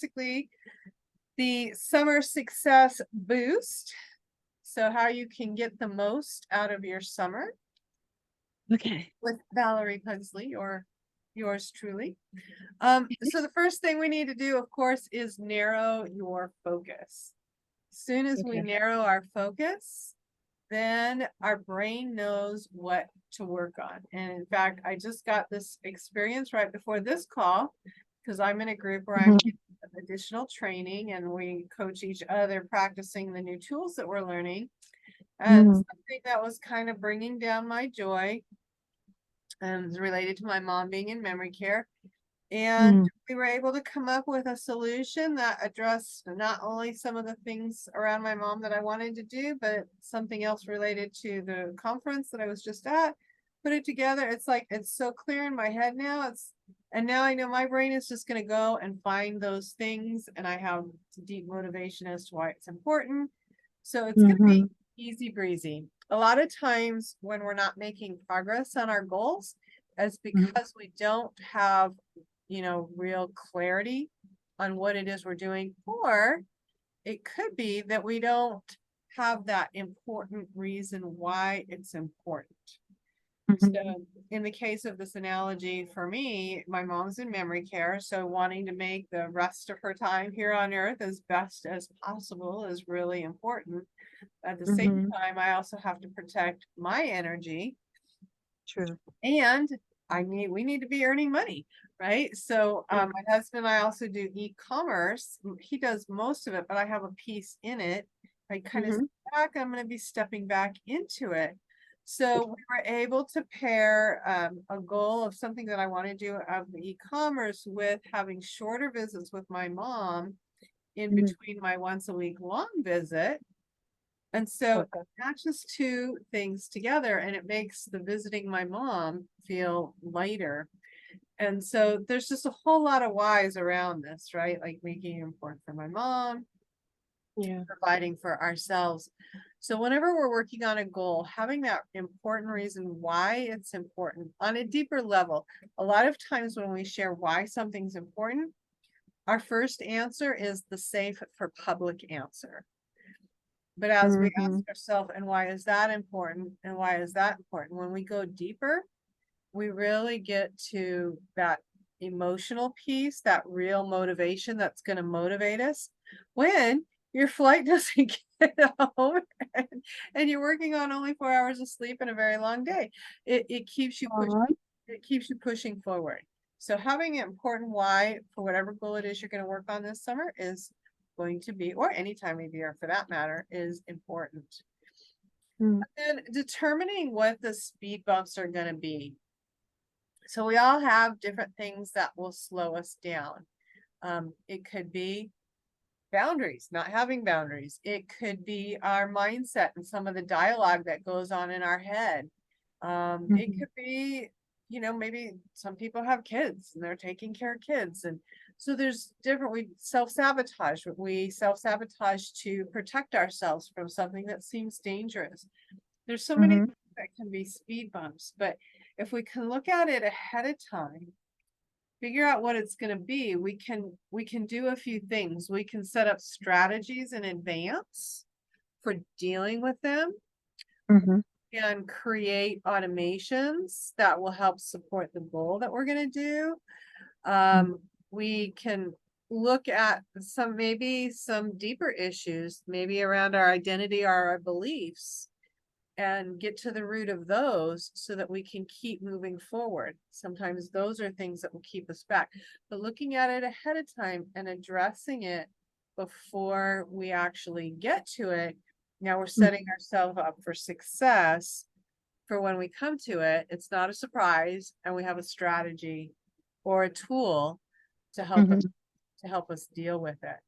basically the summer success boost. So how you can get the most out of your summer Okay. with Valerie Pugsley, or yours truly. So the first thing we need to do, of course, is narrow your focus. As soon as we Okay. narrow our focus, then our brain knows what to work on. And in fact, I just got this experience right before this call because I'm in a group where I'm getting additional training and we coach each other practicing the new tools that we're learning. And Mhm. something that was kind of bringing down my joy and related to my mom being in memory care. And Mhm. we were able to come up with a solution that addressed not only some of the things around my mom that I wanted to do, but something else related to the conference that I was just at. Put it together. It's like it's so clear in my head now. And now I know my brain is just going to go and find those things, and I have deep motivation as to why it's important. So it's going to be Mhm. easy breezy. A lot of times when we're not making progress on our goals, it's Mhm. because we don't have real clarity on what it is we're doing, or it could be that we don't have that important reason why it's important. Mhm. So in the case of this analogy, for me, my mom's in memory care, so wanting to make the rest of her time here on earth as best as possible is really important. At the same Mhm. time, I also have to protect my energy, True. and we need to be earning money, right? So Mhm. my husband and I also do e-commerce. He does most of it, but I have a piece in it. I kind of Mhm. back, I'm going to be stepping back into it. So we were able to pair a goal of something that I want to do of the e-commerce with having shorter visits with my mom in Mhm. between my once a week long visit. And so Okay. matches two things together, and it makes the visiting my mom feel lighter. And so there's just a whole lot of whys around this, right? Like making it important for my mom, Yeah. providing for ourselves. So whenever we're working on a goal, having that important reason why it's important on a deeper level. A lot of times when we share why something's important, our first answer is the safe for public answer. But as we ask Mhm. ourselves, and why is that important? And why is that important? When we go deeper, we really get to that emotional piece, that real motivation that's going to motivate us when your flight doesn't get home, and, you're working on only 4 hours of sleep and a very long day. It keeps you pushing, Aw. it keeps you pushing forward. So having an important why for whatever goal it is you're going to work on this summer is going to be, or any time of year for that matter, is important. Mm. And determining what the speed bumps are going to be. So we all have different things that will slow us down. It could be boundaries, not having boundaries. It could be our mindset and some of the dialogue that goes on in our head. It Mhm. could be, maybe some people have kids and they're taking care of kids. And so there's different, we self-sabotage to protect ourselves from something that seems dangerous. There's so many Mhm. things that can be speed bumps, but if we can look at it ahead of time, figure out what it's going to be, we can do a few things. We can set up strategies in advance for dealing with them Mhm. and create automations that will help support the goal that we're going to do. Mhm. We can look at maybe some deeper issues, maybe around our identity or our beliefs, and get to the root of those so that we can keep moving forward. Sometimes those are things that will keep us back, but looking at it ahead of time and addressing it before we actually get to it, now we're setting Mhm. ourselves up for success for when we come to it. It's not a surprise, and we have a strategy or a tool to help us Mhm. deal with it.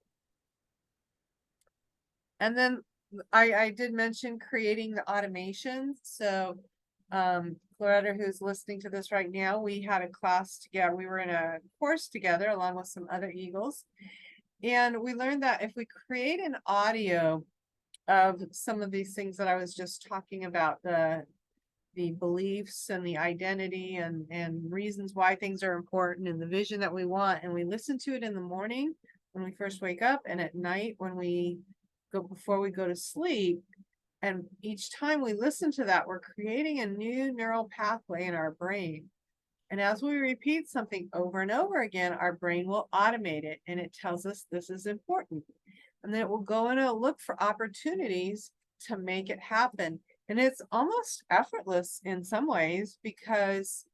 And then I did mention creating the automations. So Loretta, who's listening to this right now, we had a class together. We were in a course together along with some other Eagles. And we learned that if we create an audio of some of these things that I was just talking about, the beliefs and the identity and reasons why things are important and the vision that we want, and we listen to it in the morning, when we first wake up and at night when we go, before we go to sleep. And each time we listen to that, we're creating a new neural pathway in our brain. And as we repeat something over and over again, our brain will automate it and it tells us this is important. And then it will go and it'll look for opportunities to make it happen. And it's almost effortless in some ways because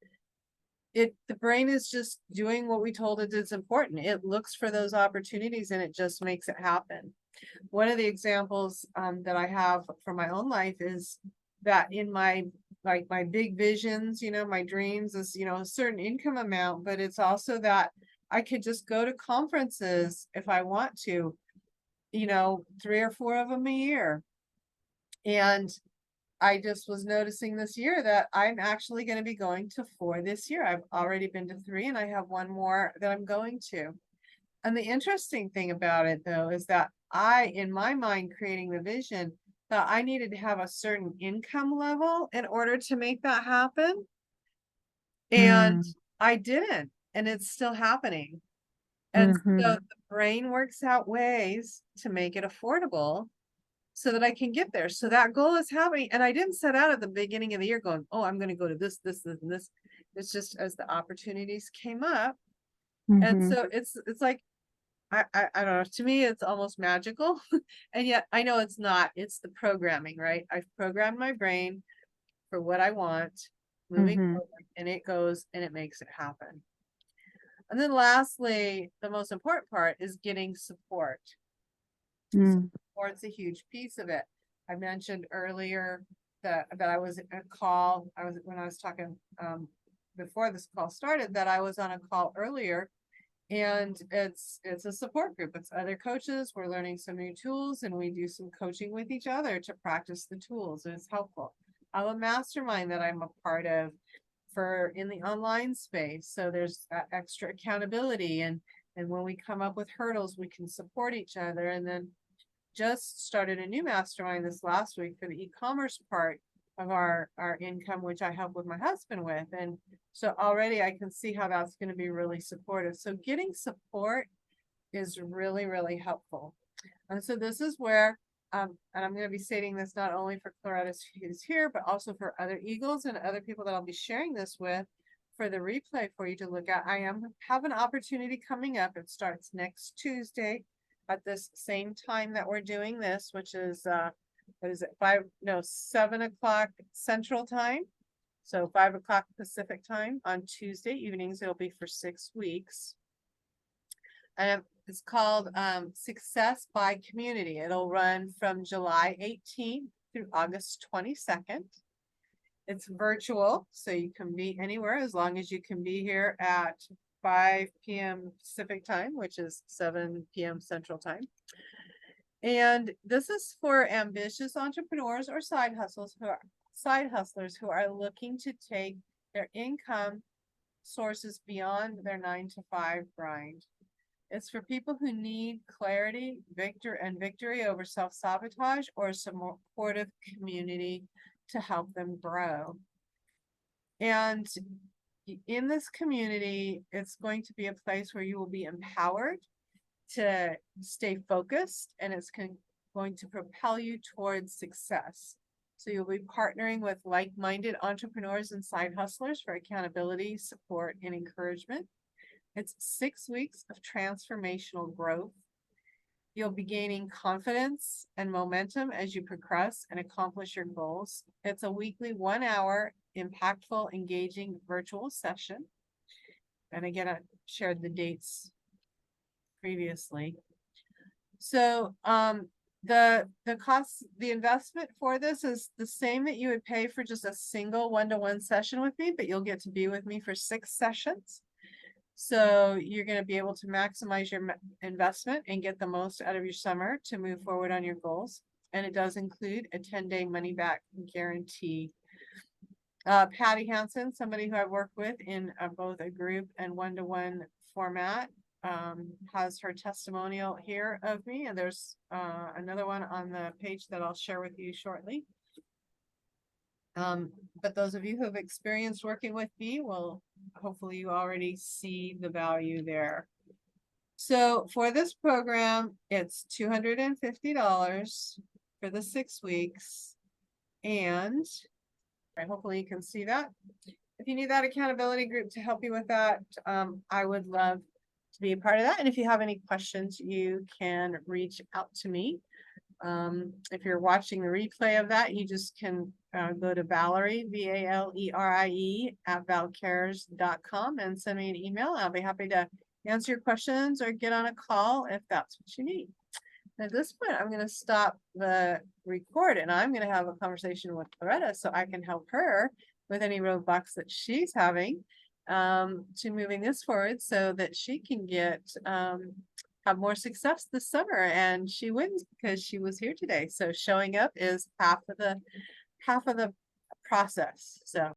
the brain is just doing what we told it is important. It looks for those opportunities and it just makes it happen. One of the examples that I have for my own life is that in my my big visions, my dreams is, a certain income amount, but it's also that I could just go to conferences if I want to, 3 or 4 of them a year. And I just was noticing this year that I'm actually going to be going to 4 this year. I've already been to 3 and I have one more that I'm going to. And the interesting thing about it though, is that in my mind, creating the vision, that I needed to have a certain income level in order to make that happen. And I didn't, and it's still happening. And so the brain works out ways to make it affordable so that I can get there. So that goal is happening. And I didn't set out at the beginning of the year going, oh, I'm going to go to this, and this. It's just as the opportunities came up. And so it's like, I don't know, to me, it's almost magical. And yet I know it's not, it's the programming, right? I've programmed my brain for what I want moving forward, and it goes and it makes it happen. And then lastly, the most important part is getting support. Support's a huge piece of it. I mentioned earlier that I was in a call. When I was talking before this call started, that I was on a call earlier, and it's a support group. It's other coaches. We're learning some new tools, and we do some coaching with each other to practice the tools, and it's helpful. I have a mastermind that I'm a part of in the online space. So there's extra accountability, and when we come up with hurdles, we can support each other. And then just started a new mastermind this last week for the e-commerce part of our income, which I help with my husband with. And so already I can see how that's going to be really supportive. So getting support is really, really helpful. And so this is where, and I'm going to be stating this not only for Claretta who's here, but also for other Eagles and other people that I'll be sharing this with for the replay for you to look at. I have an opportunity coming up. It starts next Tuesday at this same time that we're doing this, which is, 7 o'clock Central Time. So 5 o'clock Pacific Time on Tuesday evenings. It'll be for 6 weeks. And it's called Success by Community. It'll run from July 18th through August 22nd. It's virtual, so you can be anywhere as long as you can be here at 5 p.m. Pacific Time, which is 7 p.m. Central Time. And this is for ambitious entrepreneurs or side hustlers who are looking to take their income sources beyond their 9-to-5 grind. It's for people who need clarity, victory over self-sabotage, or a supportive community to help them grow. And in this community, it's going to be a place where you will be empowered to stay focused, and it's going to propel you towards success. So you'll be partnering with like-minded entrepreneurs and side hustlers for accountability, support, and encouragement. It's 6 weeks of transformational growth. You'll be gaining confidence and momentum as you progress and accomplish your goals. It's a weekly 1-hour impactful, engaging virtual session. And again, I shared the dates previously. So the cost, the investment for this is the same that you would pay for just a single 1-to-1 session with me, but you'll get to be with me for 6 sessions. So you're going to be able to maximize your investment and get the most out of your summer to move forward on your goals. And it does include a 10-day money back guarantee. Patty Hansen, somebody who I've worked with in both a group and 1-to-1 format, has her testimonial here of me. And there's another one on the page that I'll share with you shortly. But those of you who have experienced working with me will hopefully you already see the value there. So for this program, it's $250 for the 6 weeks. And hopefully you can see that. If you need that accountability group to help you with that, I would love to be a part of that. And if you have any questions, you can reach out to me. If you're watching the replay of that, you just can go to Valerie, Valerie @valcares.com and send me an email. I'll be happy to answer your questions or get on a call if that's what you need. At this point, I'm going to stop the record and I'm going to have a conversation with Loretta so I can help her with any roadblocks that she's having to moving this forward so that she can get have more success this summer. And she wins because she was here today. So showing up is half of the process. So